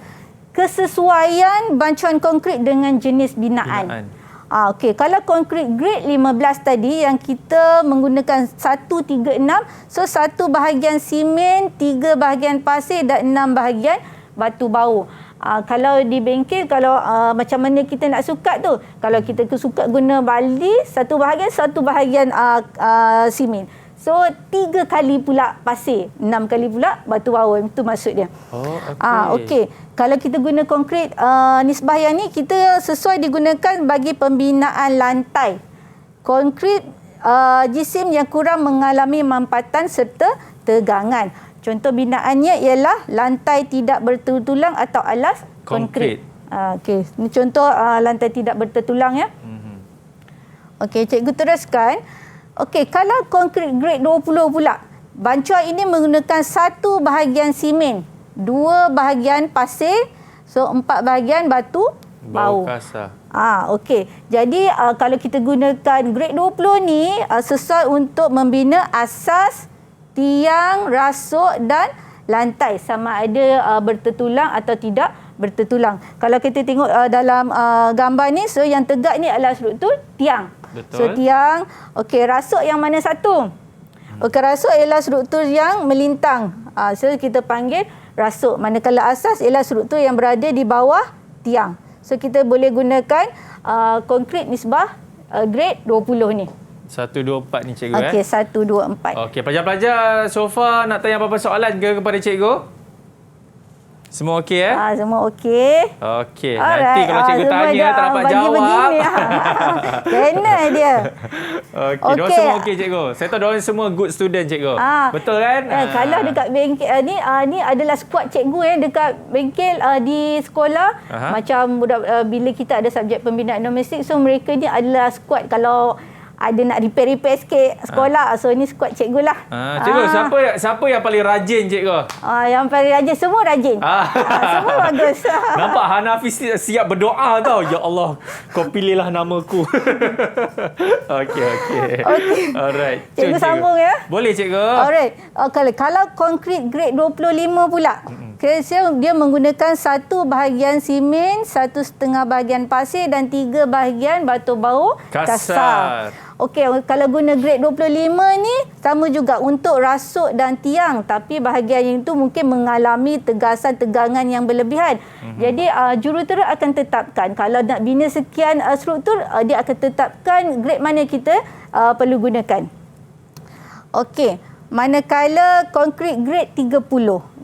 Kesesuaian bancuhan konkrit dengan jenis binaan. Okey, kalau konkrit grade 15 tadi yang kita menggunakan 136, so 1 bahagian simen, 3 bahagian pasir dan 6 bahagian batu bau. Kalau di bengkel, kalau macam mana kita nak sukat tu, kalau kita suka guna baldi, 1 bahagian simen. So 3 kali pula pasir, 6 kali pula batu bau. Itu maksud dia. Okey. Kalau kita guna konkrit nisbah yang ni, kita sesuai digunakan bagi pembinaan lantai. Konkrit jisim yang kurang mengalami mampatan serta tegangan. Contoh binaannya ialah lantai tidak bertulang atau alas konkrit. Okey, ini contoh lantai tidak bertulang ya. Okey, cikgu teruskan. Okey, kalau konkrit grade 20 pula, bancuhan ini menggunakan 1 bahagian simen, 2 bahagian pasir, so 4 bahagian batu bau.
Kasar.
Okey. Jadi kalau kita gunakan grade 20 ni sesuai untuk membina asas, tiang, rasuk dan lantai sama ada bertertulang atau tidak bertertulang. Kalau kita tengok dalam gambar ni, so yang tegak ni adalah struktur tiang.
Betul.
So tiang, okey, rasuk yang mana satu? Okey, rasuk ialah struktur yang melintang. So kita panggil rasuk. Manakala asas ialah struktur yang berada di bawah tiang. So kita boleh gunakan konkrit nisbah grade 20 ni.
124 ni cikgu.
Okey, 124.
Okey, pelajar-pelajar so far nak tanya apa-apa soalan ke kepada cikgu? Semua okey
Semua okey.
Okey. Nanti kalau cikgu tanya tak dapat jawab.
Begini. Kena dia.
Okey. Diorang semua okey cikgu. Saya tahu diorang semua good student cikgu. Betul kan?
Kalau dekat bengkel ni adalah squad cikgu dekat bengkel di sekolah. Macam budak bila kita ada subjek pembinaan domestik, so mereka ni adalah squad kalau ada nak repair sikit sekolah. So ni squad cikgu lah.
Cikgu, siapa yang paling rajin cikgu?
Yang paling rajin, semua rajin. Semua bagus.
Nampak Hanafi siap berdoa tau. Ya Allah, kau pilihlah namaku. Okey. Alright.
Cikgu sambung ya.
Boleh cikgu.
Alright. Kalau konkrit grade 25 pula. Dia menggunakan 1 bahagian simen, 1/2 bahagian pasir dan 3 bahagian batu bau kasar. Okey, kalau guna grade 25 ni sama juga untuk rasuk dan tiang, tapi bahagian yang itu mungkin mengalami tegangan yang berlebihan. Jadi jurutera akan tetapkan kalau nak bina sekian struktur, dia akan tetapkan grade mana kita perlu gunakan. Okey, manakala konkrit grade 30.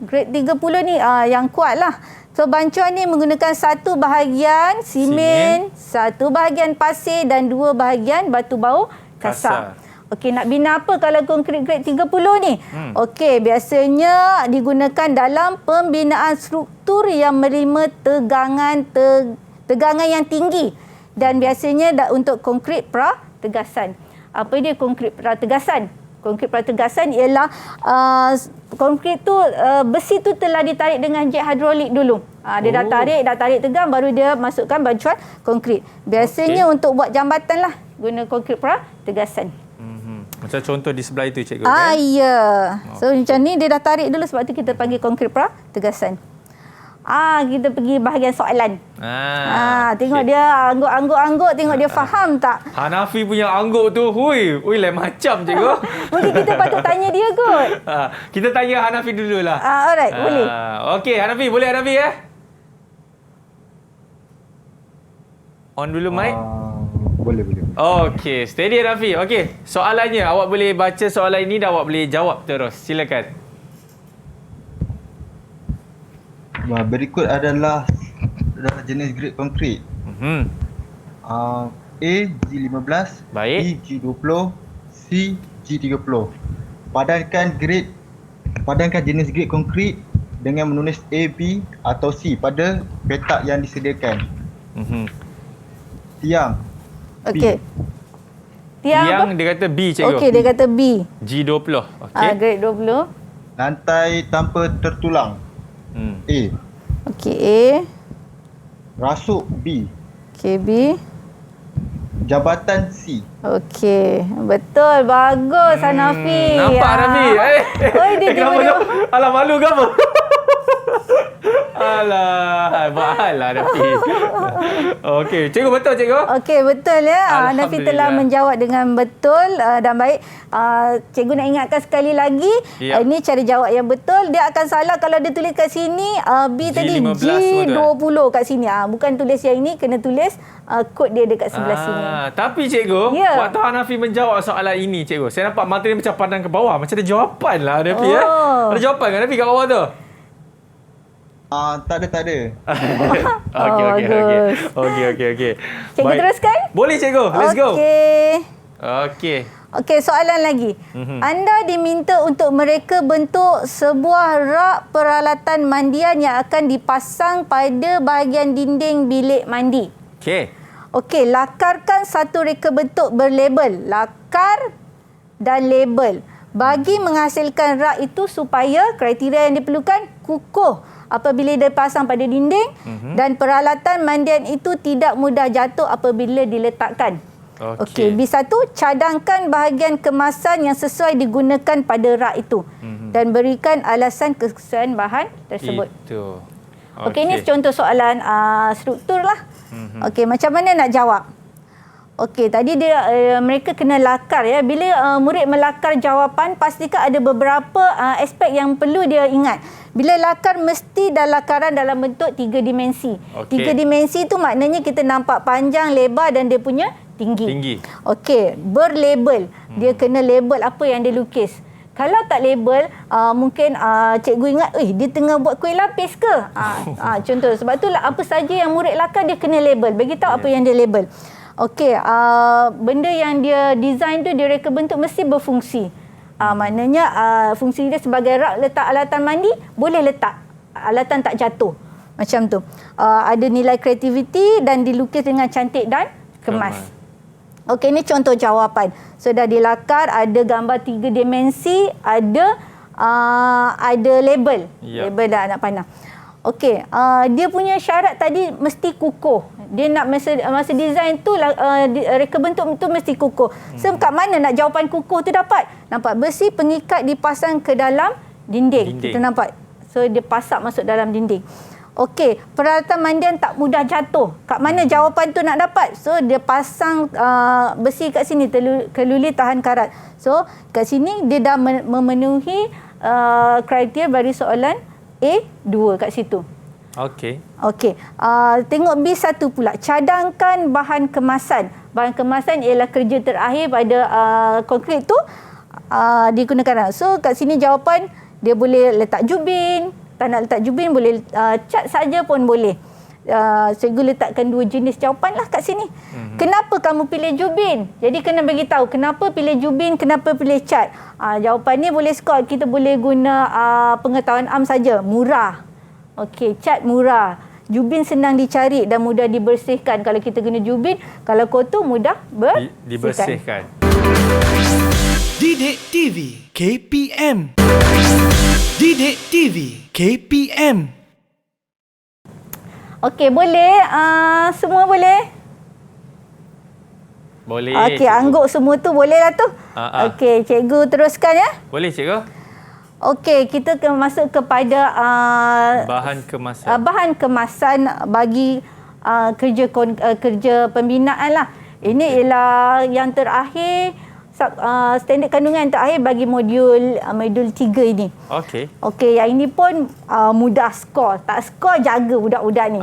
Grade 30 ni yang kuat lah. So bancuan ni menggunakan 1 bahagian simen, 1 bahagian pasir dan 2 bahagian batu bau kasar. Okey, nak bina apa kalau konkrit grade 30 ni? Okey, biasanya digunakan dalam pembinaan struktur yang menerima tegangan yang tinggi. Dan biasanya untuk konkrit prategasan. Apa dia konkrit prategasan? Konkrit prategasan ialah konkrit tu besi tu telah ditarik dengan jet hidrolik dulu. Dia dah tarik tegang baru dia masukkan bancuan konkrit. Biasanya untuk buat jambatan lah guna konkrit prategasan.
Macam contoh di sebelah itu cikgu.
Ya. So macam ni dia dah tarik dulu, sebab tu kita panggil konkrit prategasan. Kita pergi bahagian soalan. Tengok dia angguk-angguk, tengok dia faham tak?
Hanafi punya angguk tu, hui lain macam cikgu.
Mungkin kita patut tanya dia kot.
Kita tanya Hanafi dululah.
Alright, boleh.
Okey, Hanafi, boleh Hanafi On dulu mic.
Boleh.
Okey, steady Hanafi. Okey, soalannya awak boleh baca soalan ini dan awak boleh jawab terus. Silakan.
Berikut adalah jenis grade konkrit. A G15,
Baik.
B G20, C G30. Padankan jenis grade konkrit dengan menulis A, B atau C pada petak yang disediakan. Tiang.
Okey.
Tiang dia kata B cikgu.
Okey, dia kata B.
G20. Okey.
Grade 20.
Lantai tanpa tertulang. A.
Okey, A.
Rasuk B.
Okey, B.
Jabatan C.
Okey, betul. Bagus Hanafi.
Nampak Hanafi? Kenapa? Alah, malu ke apa? Alah, bahalah Hanafi. Okey, cikgu betul cikgu?
Okey, betul ya. Hanafi telah menjawab dengan betul dan baik. Cikgu nak ingatkan sekali lagi, ini cara jawab yang betul. Dia akan salah kalau dia tulis kat sini B tadi G20 kat sini. Bukan tulis yang ini, kena tulis kod dia dekat sebelah sini.
Tapi cikgu, waktu Hanafi menjawab soalan ini cikgu, saya nampak mata dia macam pandang ke bawah, macam ada jawapan lah Hanafi. Ada jawapan kan Hanafi kat bawah tu?
Tak ada.
Okey.
Cikgu teruskan?
Boleh cikgu, let's go.
Okey, soalan lagi. Anda diminta untuk mereka bentuk sebuah rak peralatan mandian yang akan dipasang pada bahagian dinding bilik mandi. Okey, lakarkan satu reka bentuk berlabel. Lakar dan label. Bagi menghasilkan rak itu supaya kriteria yang diperlukan kukuh apabila dipasang pada dinding dan peralatan mandian itu tidak mudah jatuh apabila diletakkan. Okey, B1, cadangkan bahagian kemasan yang sesuai digunakan pada rak itu dan berikan alasan kesesuaian bahan tersebut. Okey, ini contoh soalan struktur lah. Okey, macam mana nak jawab? Okey, tadi mereka kena lakar ya. Bila murid melakar jawapan, pastikan ada beberapa aspek yang perlu dia ingat. Bila lakar, mesti lakaran dalam bentuk 3 dimensi. 3 dimensi tu maknanya kita nampak panjang, lebar dan dia punya tinggi. Okey, berlabel. Dia kena label apa yang dia lukis. Kalau tak label, mungkin cikgu ingat, dia tengah buat kuih lapis ke? Contoh, sebab tu apa saja yang murid lakar dia kena label. Bagi tahu apa yang dia label. Okey, benda yang dia design tu, dia reka bentuk mesti berfungsi. Maknanya fungsi dia sebagai rak letak alatan mandi, boleh letak. Alatan tak jatuh. Macam tu. Ada nilai kreativiti dan dilukis dengan cantik dan kemas. Okey, ini contoh jawapan. So dah dilakar, ada gambar 3 dimensi, ada label. Label dah anak panah. Okey, dia punya syarat tadi mesti kukuh. Dia nak masa design tu reka bentuk tu mesti kukuh. So kat mana nak jawapan kukuh tu dapat? Nampak besi pengikat dipasang ke dalam dinding. Kita nampak. So dia pasak masuk dalam dinding. Okey, peralatan mandian tak mudah jatuh. Kat mana jawapan tu nak dapat? So dia pasang besi kat sini, keluli tahan karat. So kat sini dia dah memenuhi kriteria bagi soalan A2 kat situ.
Okey.
Tengok B1 pula. Cadangkan bahan kemasan. Bahan kemasan ialah kerja terakhir pada konkrit tu digunakan. So kat sini jawapan dia boleh letak jubin. Tak nak letak jubin, boleh cat saja pun boleh. Cikgu letakkan 2 jenis jawapan lah kat sini. Kenapa kamu pilih jubin? Jadi kena bagi tahu kenapa pilih jubin, kenapa pilih cat. Jawapan ni boleh skor. Kita boleh guna pengetahuan am saja. Murah. Okey, cat murah. Jubin senang dicari dan mudah dibersihkan. Kalau kita guna jubin, kalau kotor mudah
dibersihkan.
Didik TV KPM. Didik TV KPM.
Okey, boleh? Semua boleh?
Boleh.
Okey, angguk semua tu boleh lah tu. Okey, cikgu teruskan ya.
Boleh cikgu.
Okey, kita masuk kepada
bahan kemasan.
Bahan kemasan bagi kerja pembinaan lah. Ini ialah yang terakhir, standard kandungan terakhir bagi modul 3 ini. Okey, yang ini pun mudah skor. Tak skor jaga budak-budak ni.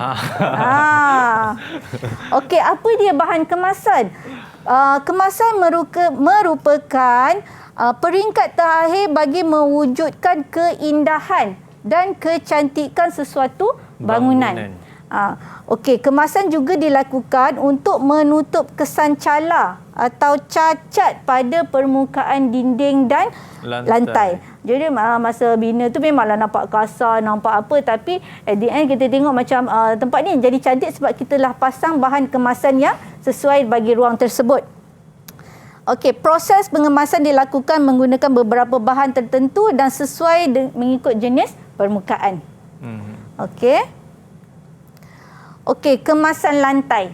Okey, apa dia bahan kemasan? Kemasan merupakan peringkat terakhir bagi mewujudkan keindahan dan kecantikan sesuatu bangunan. Okey, kemasan juga dilakukan untuk menutup kesan cala atau cacat pada permukaan dinding dan lantai. Jadi masa bina tu memanglah nampak kasar, nampak apa, tapi at the end kita tengok macam tempat ni jadi cantik sebab kita telah pasang bahan kemasan yang sesuai bagi ruang tersebut. Okey, proses pengemasan dilakukan menggunakan beberapa bahan tertentu dan sesuai mengikut jenis permukaan. Okey, kemasan lantai.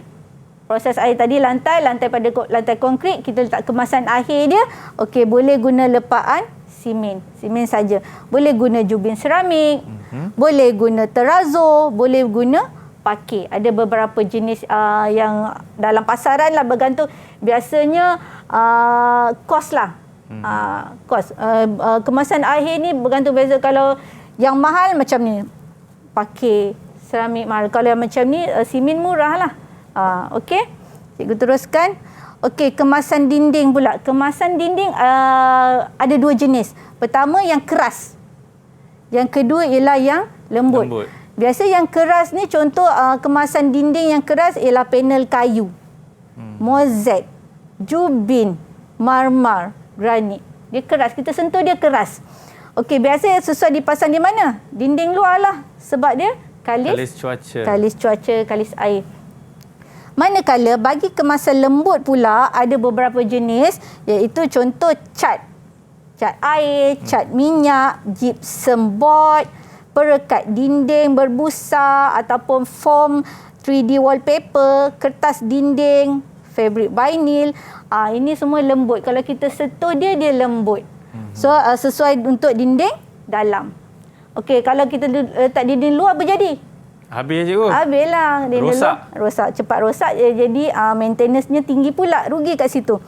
Proses air tadi lantai pada lantai konkrit, kita letak kemasan akhir dia. Okey, boleh guna lepaan simen saja. Boleh guna jubin seramik, boleh guna terazzo, boleh guna pakir. Ada beberapa jenis yang dalam pasaran lah, bergantung. Biasanya kos lah. Kos. Kemasan akhir ni bergantung beza. Kalau yang mahal macam ni, pakir, seramik mahal. Kalau yang macam ni, simen murah lah. Okey, cikgu teruskan. Okey, kemasan dinding pula. Kemasan dinding ada 2 jenis. Pertama yang keras. Yang kedua ialah yang lembut. Biasa yang keras ni, contoh kemasan dinding yang keras ialah panel kayu, mozaik, jubin, marmar, granit. Dia keras, kita sentuh dia keras. Okey, biasa sesuai dipasang di mana? Dinding luar lah. Sebab dia kalis cuaca, kalis air. Manakala bagi kemasan lembut pula ada beberapa jenis, iaitu contoh cat air, cat minyak, gypsum board, perekat dinding berbusa ataupun foam 3D wallpaper, kertas dinding, fabric vinyl. Ini semua lembut. Kalau kita sentuh dia lembut. So sesuai untuk dinding dalam. Okey, kalau kita letak dinding luar apa jadi?
Habis cikgu.
Habislah. Rosak. Cepat rosak. Jadi maintenance-nya tinggi pula. Rugi kat situ.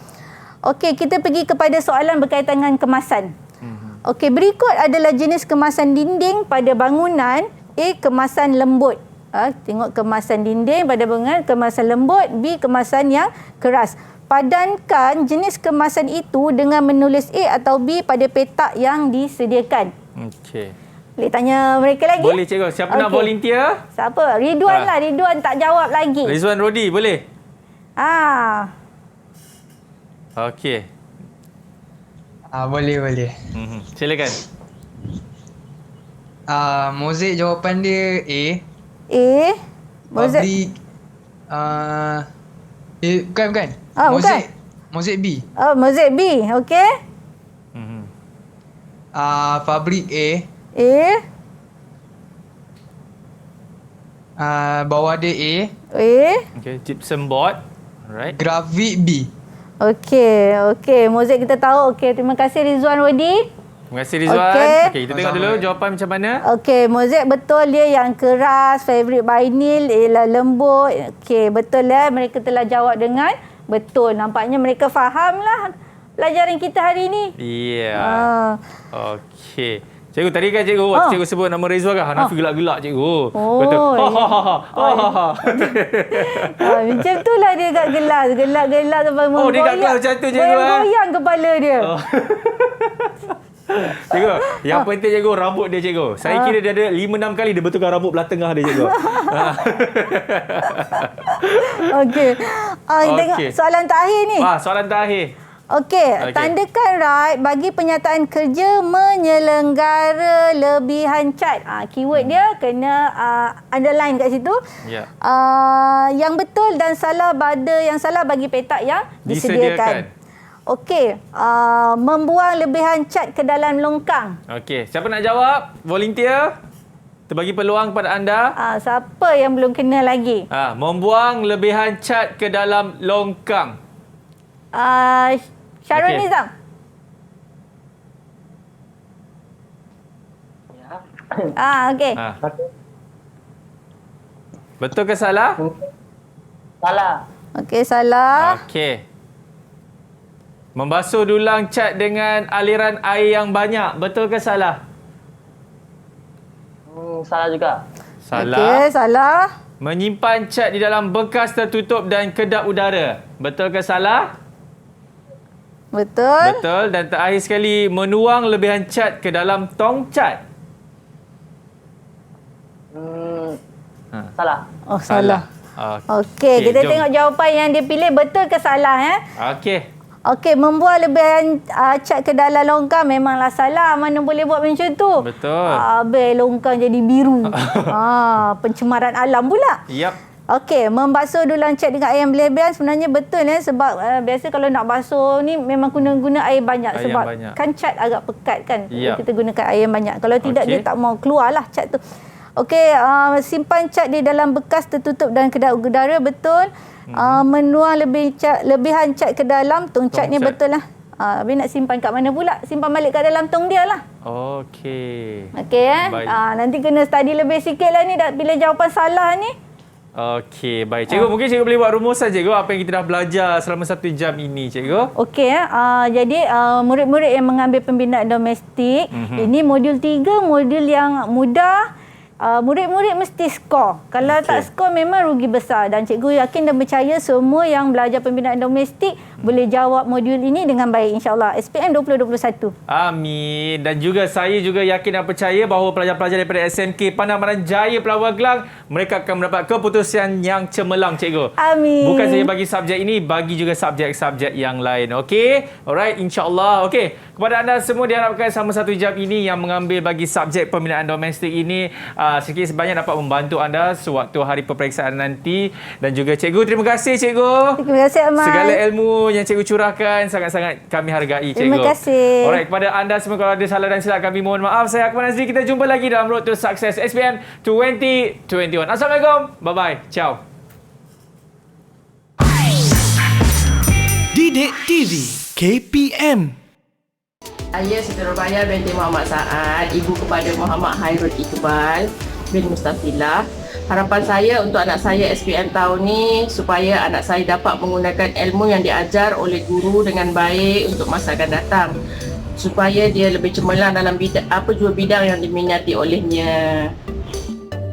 Okey, kita pergi kepada soalan berkaitan dengan kemasan. Okey, berikut adalah jenis kemasan dinding pada bangunan. A. Kemasan lembut. Tengok kemasan dinding pada bangunan, kemasan lembut. B. Kemasan yang keras. padankan jenis kemasan itu dengan menulis A atau B pada petak yang disediakan.
Okey.
Boleh tanya mereka lagi?
Boleh cikgu. Siapa nak volunteer?
Siapa? Ridwan lah. Ridwan tak jawab lagi.
Rizwan Rodi, boleh? Okey.
Boleh.
Silakan.
Mozaik jawapan dia A.
Mozaik.
Bukan. Mozaik B.
Mozaik B. Okey.
Fabrik A. Bawah dia A.
Okey, gypsum board. Alright.
Grafik B.
Okey. Mozaik kita tahu. Okey, terima kasih Rizwan Wadi.
Terima kasih Rizwan. Okey, kita tengok dulu jawapan macam mana.
Okey, mozaik betul dia yang keras, favorite vinyl ialah lembut. Okey, betul ya. Mereka telah jawab dengan betul. Nampaknya mereka fahamlah pelajaran kita hari ini.
Ya. Okey. Cikgu, tadi kan cikgu waktu cikgu sebut nama Rizwan kan, Hanafi gelak-gelak cikgu. Betul.
Macam tu lah dia kat gelas. Gelak-gelak sampai menggoyang.
Dia kat kelas macam tu cikgu.
Goyang kepala dia.
Cikgu, yang penting cikgu, rambut dia cikgu. Saya kira dia ada 5-6 kali dia betulkan rambut belah tengah dia cikgu.
Okey. Tengok soalan terakhir ni.
Soalan terakhir.
Okey, tandakan right bagi penyataan kerja menyelenggara lebihan cat. Keyword dia kena underline kat situ.
Ya.
Yang betul dan salah yang salah bagi petak yang disediakan. Okey, membuang lebihan cat ke dalam longkang.
Okey, siapa nak jawab? Volunteer? Terbagi peluang kepada anda.
Siapa yang belum kena lagi?
Membuang lebihan cat ke dalam longkang.
Syarul Nizam. Okey.
Betul ke salah?
Salah.
Okey, salah.
Okey. Membasuh dulang cat dengan aliran air yang banyak. Betul ke salah?
Salah juga.
Salah.
Okey, salah.
Menyimpan cat di dalam bekas tertutup dan kedap udara. Betul ke salah?
Betul.
Betul. Dan terakhir sekali, menuang lebihan cat ke dalam tong cat.
Salah.
Salah. Okey, kita tengok jawapan yang dia pilih betul ke salah Okey, membuang lebihan cat ke dalam longkang memanglah salah. Mana boleh buat macam tu?
Betul.
Habis longkang jadi biru. Pencemaran alam pula.
Yap.
Okey, membasuh dulang cat dengan air yang berlebihan sebenarnya betul sebab biasa kalau nak basuh ni memang guna air banyak sebab
banyak.
Kan cat agak pekat kan.
Yep.
Kita gunakan air yang banyak. Kalau tidak dia tak mau keluarlah cat tu. Okey, simpan cat di dalam bekas tertutup dan kedap udara betul. Menuang lebihan cat ke dalam tong cat ni betul lah. Habis nak simpan kat mana pula? Simpan balik kat dalam tong dia lah.
Okey.
Okey nanti kena study lebih sikit lah ni dah pilih jawapan salah ni.
Okey, baik. Cikgu, mungkin cikgu boleh buat rumusan cikgu apa yang kita dah belajar selama 1 jam ini cikgu.
Okey, jadi murid-murid yang mengambil pembinaan domestik, ini modul 3, modul yang mudah. Murid-murid mesti skor. Kalau tak skor memang rugi besar dan cikgu yakin dan percaya semua yang belajar pembinaan domestik boleh jawab modul ini dengan baik insya-Allah. SPM 2021.
Amin. Dan juga saya juga yakin dan percaya bahawa pelajar-pelajar daripada SMK Pandamaran Jaya Pulau Gelang mereka akan mendapat keputusan yang cemerlang cikgu.
Amin.
Bukan saja bagi subjek ini, bagi juga subjek-subjek yang lain. Okey? Alright, insya-Allah. Okey. Kepada anda semua diharapkan selama 1 jam ini yang mengambil bagi subjek pembinaan domestik ini sedikit sebanyak dapat membantu anda sewaktu hari peperiksaan nanti. Dan juga cikgu, terima kasih cikgu.
Terima kasih Amal.
Segala ilmu yang cikgu curahkan sangat-sangat kami hargai cikgu.
Terima kasih.
Alright, kepada anda semua kalau ada salah dan silap kami mohon maaf. Saya Akmal Nazri. Kita jumpa lagi dalam Road to Success SPM 2021. Assalamualaikum. Bye-bye. Ciao.
Didik TV KPM.
Saya Siti Nurbayan binti Muhammad Saad, ibu kepada Muhammad Hairul Iqbal bin Mustafillah. Harapan saya untuk anak saya SPM tahun ni supaya anak saya dapat menggunakan ilmu yang diajar oleh guru dengan baik untuk masa akan datang. Supaya dia lebih cemerlang dalam apa jua bidang yang diminati olehnya.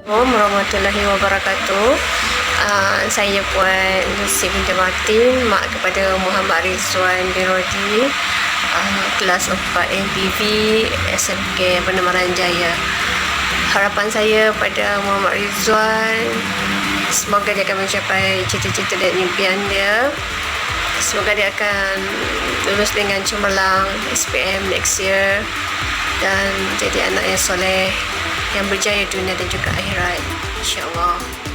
Assalamualaikum warahmatullahi wabarakatuh. Saya Puan Lucy binti Martin, mak kepada Muhammad Rizwan bin Rodi, kelas 4 MPV SMK Penemaran Jaya. Harapan saya pada Muhammad Rizwan, semoga dia akan mencapai cita-cita dan impian dia. Semoga dia akan lulus dengan cemerlang SPM next year dan jadi anak yang soleh, yang berjaya dunia dan juga akhirat, insya-Allah.